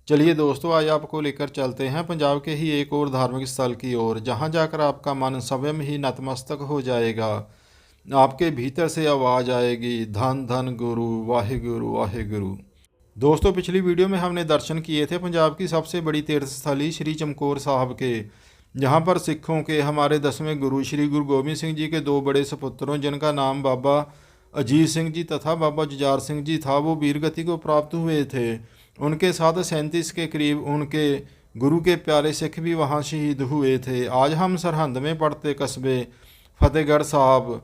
चलिए दोस्तों, आज आपको लेकर चलते हैं पंजाब के ही एक और धार्मिक स्थल की ओर, जहां जाकर आपका मन स्वयं ही नतमस्तक हो जाएगा। आपके भीतर से आवाज़ आएगी, धन धन गुरु वाहिगुरु वाहिगुरु। दोस्तों, पिछली वीडियो में हमने दर्शन किए थे पंजाब की सबसे बड़ी तीर्थ स्थली श्री चमकौर साहब के, जहां पर सिखों के हमारे 10वें गुरु श्री गुरु गोबिंद सिंह जी के दो बड़े सपुत्रों, जिनका नाम बाबा अजीत सिंह जी तथा बाबा जुझार सिंह जी था, वो वीरगति को प्राप्त हुए थे। उनके साथ 37 के करीब उनके गुरु के प्यारे सिख भी वहाँ शहीद हुए थे। आज हम सरहंद में पड़ते कस्बे फतेहगढ़ साहब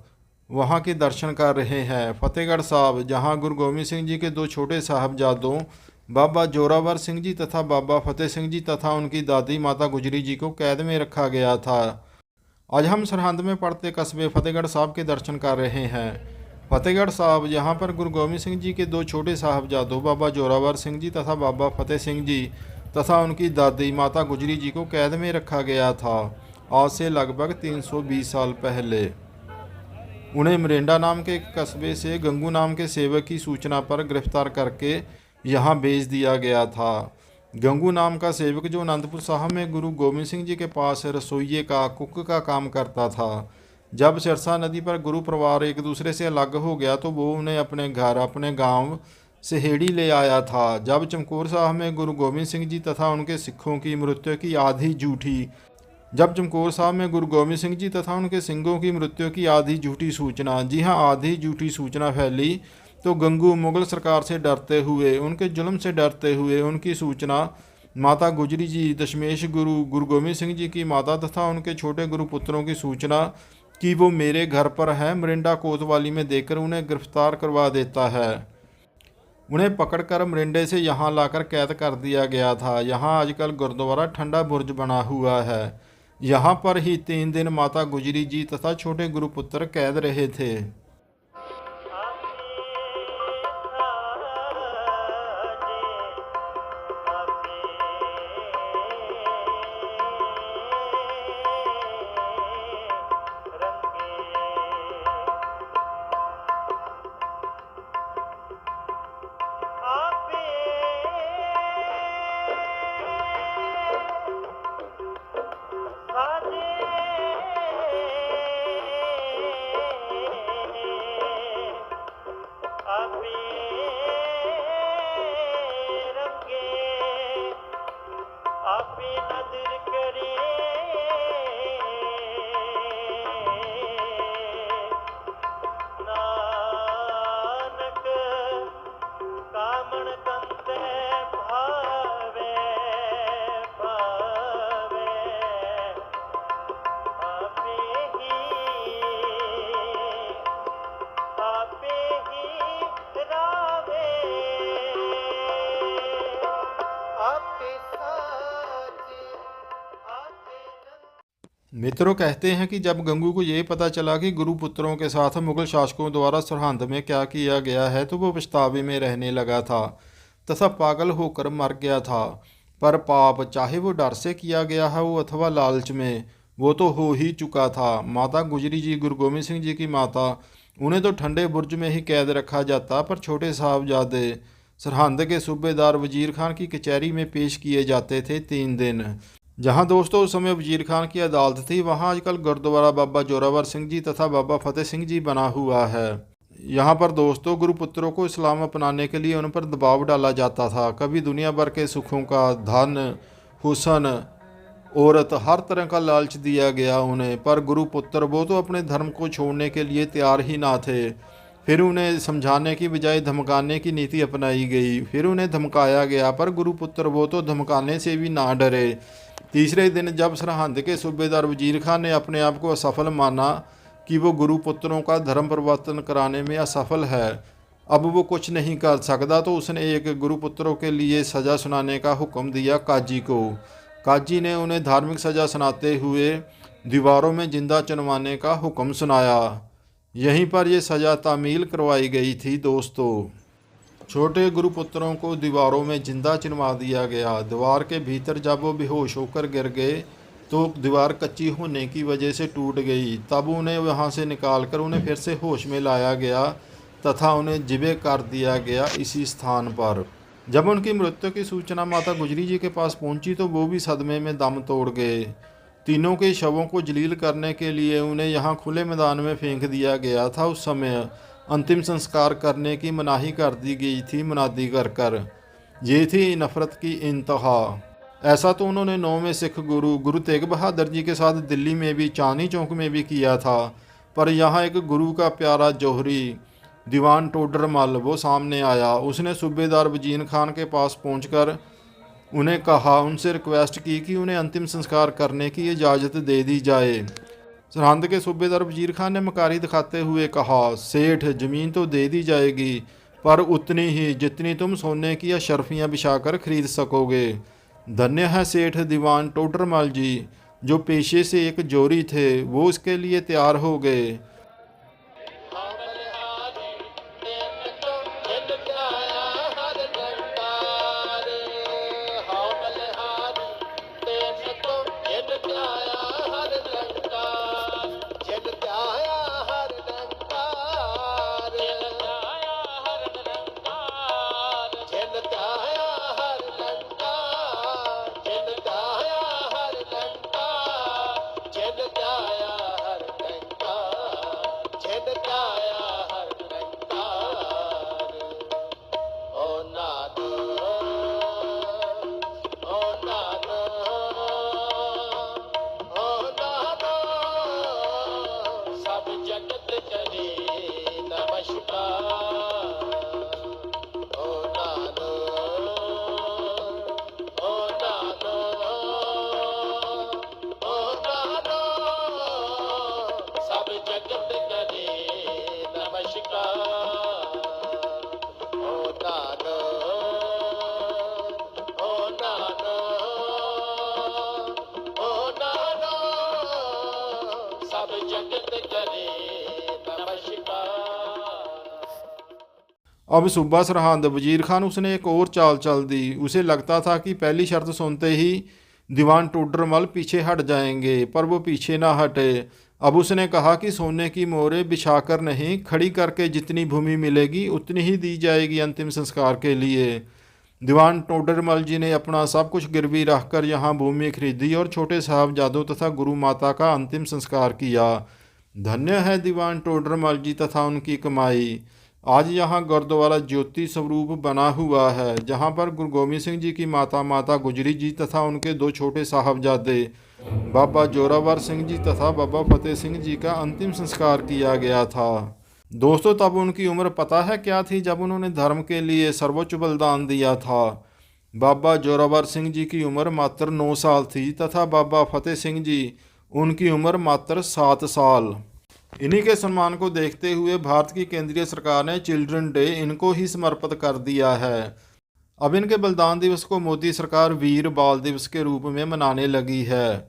वहाँ के दर्शन कर रहे हैं। फतेहगढ़ साहब, जहाँ गुरु गोबिंद सिंह जी के दो छोटे साहबजादों बाबा जोरावर सिंह जी तथा बाबा फतेह सिंह जी तथा उनकी दादी माता गुजरी जी को कैद में रखा गया था। आज हम सरहंद में पड़ते कस्बे फतेहगढ़ साहब के दर्शन कर रहे हैं। फतेहगढ़ साहब, यहाँ पर गुरु गोबिंद सिंह जी के दो छोटे साहबजादों बाबा जोरावर सिंह जी तथा बाबा फतेह सिंह जी तथा उनकी दादी माता गुजरी जी को कैद में रखा गया था, आज से लगभग 320 साल पहले। उन्हें मरेंडा नाम के एक कस्बे से गंगू नाम के सेवक की सूचना पर गिरफ्तार करके यहाँ भेज दिया गया था। गंगू नाम का सेवक, जो अनंतपुर साहब में गुरु गोबिंद सिंह जी के पास रसोइये का कुक का काम करता था। जब सिरसा नदी पर गुरु परिवार एक दूसरे से अलग हो गया तो वो उन्हें अपने घर, अपने गांव सहेड़ी ले आया था। जब चमकौर साहब में गुरु गोबिंद सिंह जी तथा उनके सिखों की मृत्यु की आधी झूठी जब चमकौर साहब में गुरु गोबिंद सिंह जी तथा उनके सिंहों की मृत्यु की आधी झूठी सूचना, जी हाँ, आधी झूठी सूचना फैली, तो गंगू मुगल सरकार से डरते हुए, उनके जुल्म से डरते हुए, उनकी सूचना माता गुजरी जी, दशमेश गुरु गुरु गोबिंद सिंह जी की माता तथा उनके छोटे गुरु पुत्रों की सूचना कि वो मेरे घर पर हैं, मरिंडा कोतवाली में देकर उन्हें गिरफ्तार करवा देता है। उन्हें पकड़कर मरिंडे से यहाँ लाकर कैद कर दिया गया था। यहाँ आजकल गुरुद्वारा ठंडा बुर्ज बना हुआ है। यहाँ पर ही 3 दिन माता गुजरी जी तथा छोटे गुरुपुत्र कैद रहे थे। मित्रों, कहते हैं कि जब गंगू को ये पता चला कि गुरुपुत्रों के साथ मुगल शासकों द्वारा सरहंद में क्या किया गया है, तो वो पछतावे में रहने लगा था तथा पागल होकर मर गया था। पर पाप, चाहे वो डर से किया गया हो अथवा लालच में, वो तो हो ही चुका था। माता गुजरी जी, गुरु गोबिंद सिंह जी की माता, उन्हें तो ठंडे बुर्ज में ही कैद रखा जाता, पर छोटे साहबजादे सरहंद के सूबेदार वजीर खान की कचहरी में पेश किए जाते थे 3 दिन। जहां दोस्तों उस समय वजीर खान की अदालत थी, वहां आजकल गुरुद्वारा बाबा जोरावर सिंह जी तथा बाबा फतेह सिंह जी बना हुआ है। यहाँ पर दोस्तों गुरुपुत्रों को इस्लाम अपनाने के लिए उन पर दबाव डाला जाता था। कभी दुनिया भर के सुखों का, धन, हुसन, औरत, हर तरह का लालच दिया गया उन्हें, पर गुरुपुत्र वो तो अपने धर्म को छोड़ने के लिए तैयार ही ना थे। फिर उन्हें समझाने की बजाय धमकाने की नीति अपनाई गई। फिर उन्हें धमकाया गया, पर गुरुपुत्र वो तो धमकाने से भी ना डरे। तीसरे दिन जब सरहंद के सूबेदार वजीर खान ने अपने आप को असफल माना कि वो गुरुपुत्रों का धर्म परिवर्तन कराने में असफल है, अब वो कुछ नहीं कर सकता, तो उसने एक गुरुपुत्रों के लिए सज़ा सुनाने का हुक्म दिया काजी को। काजी ने उन्हें धार्मिक सज़ा सुनाते हुए दीवारों में जिंदा चुनवाने का हुक्म सुनाया। यहीं पर यह सज़ा तामील करवाई गई थी दोस्तों। छोटे गुरुपुत्रों को दीवारों में जिंदा चिनवा दिया गया। दीवार के भीतर जब वो बेहोश होकर गिर गए तो दीवार कच्ची होने की वजह से टूट गई। तब उन्हें वहां से निकालकर उन्हें फिर से होश में लाया गया तथा उन्हें जिबे कर दिया गया इसी स्थान पर। जब उनकी मृत्यु की सूचना माता गुजरी जी के पास पहुंची तो वो भी सदमे में दम तोड़ गए। तीनों के शवों को जलील करने के लिए उन्हें यहाँ खुले मैदान में फेंक दिया गया था। उस समय अंतिम संस्कार करने की मनाही कर दी गई थी, मुनादी कर कर। ये थी नफरत की इंतहा। ऐसा तो उन्होंने 9वें सिख गुरु गुरु तेग बहादुर जी के साथ दिल्ली में भी, चांदनी चौक में भी किया था। पर यहाँ एक गुरु का प्यारा जौहरी दीवान टोडरमल वो सामने आया। उसने सूबेदार वजीर खान के पास पहुंचकर उन्हें कहा, उनसे रिक्वेस्ट की कि उन्हें अंतिम संस्कार करने की इजाज़त दे दी जाए। सरहंद के सूबेदार वजीर खान ने मकारी दिखाते हुए कहा, सेठ ज़मीन तो दे दी जाएगी, पर उतनी ही जितनी तुम सोने की अशर्फियाँ बिछाकर खरीद सकोगे। धन्य है सेठ दीवान टोडरमल जी, जो पेशे से एक जोरी थे, वो इसके लिए तैयार हो गए। अब सूबा सरहंद वजीर खान उसने एक और चाल चल दी। उसे लगता था कि पहली शर्त सुनते ही दीवान टोडरमल पीछे हट जाएंगे, पर वो पीछे ना हटे। अब उसने कहा कि सोने की मोहरें बिछाकर नहीं, खड़ी करके जितनी भूमि मिलेगी उतनी ही दी जाएगी अंतिम संस्कार के लिए। दीवान टोडरमल जी ने अपना सब कुछ गिरवी रखकर यहाँ भूमि खरीदी और छोटे साहबजादों तथा गुरु माता का अंतिम संस्कार किया। धन्य है दीवान टोडरमल जी तथा उनकी कमाई। आज यहाँ गुरुद्वारा ज्योति स्वरूप बना हुआ है, जहाँ पर गुरु गोबिंद सिंह जी की माता माता गुजरी जी तथा उनके दो छोटे साहबजादे बाबा जोरावर सिंह जी तथा बाबा फतेह सिंह जी का अंतिम संस्कार किया गया था। दोस्तों, तब उनकी उम्र पता है क्या थी जब उन्होंने धर्म के लिए सर्वोच्च बलिदान दिया था? बाबा जोरावर सिंह जी की उम्र मात्र 9 साल थी तथा बाबा फतेह सिंह जी उनकी उम्र मात्र 7 साल। इन्हीं के सम्मान को देखते हुए भारत की केंद्रीय सरकार ने चिल्ड्रन डे इनको ही समर्पित कर दिया है। अब इनके बलिदान दिवस को मोदी सरकार वीर बाल दिवस के रूप में मनाने लगी है,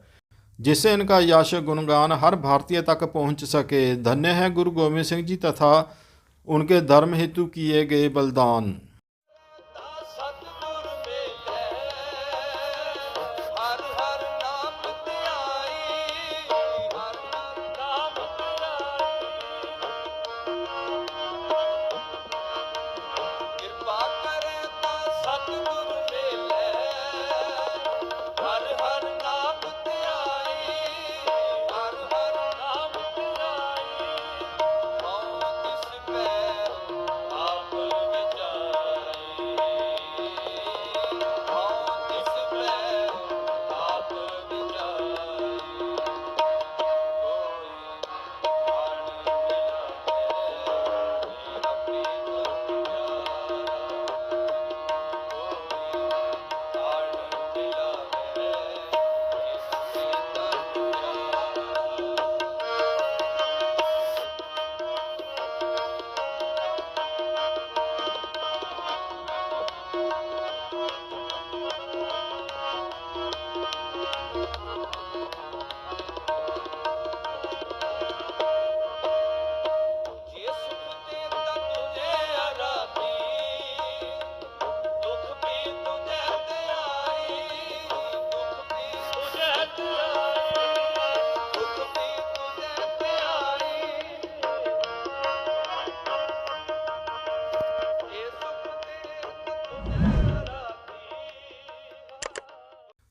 जिससे इनका यश गुणगान हर भारतीय तक पहुंच सके। धन्य है गुरु गोबिंद सिंह जी तथा उनके धर्म हेतु किए गए बलिदान।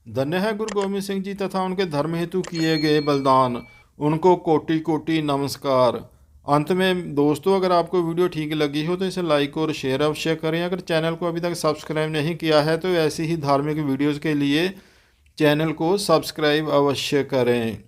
धन्य है गुरु गोविंद सिंह जी तथा उनके धर्म हेतु किए गए बलिदान, उनको कोटि कोटि नमस्कार। अंत में दोस्तों, अगर आपको वीडियो ठीक लगी हो तो इसे लाइक और शेयर अवश्य करें। अगर चैनल को अभी तक सब्सक्राइब नहीं किया है तो ऐसी ही धार्मिक वीडियोज़ के लिए चैनल को सब्सक्राइब अवश्य करें।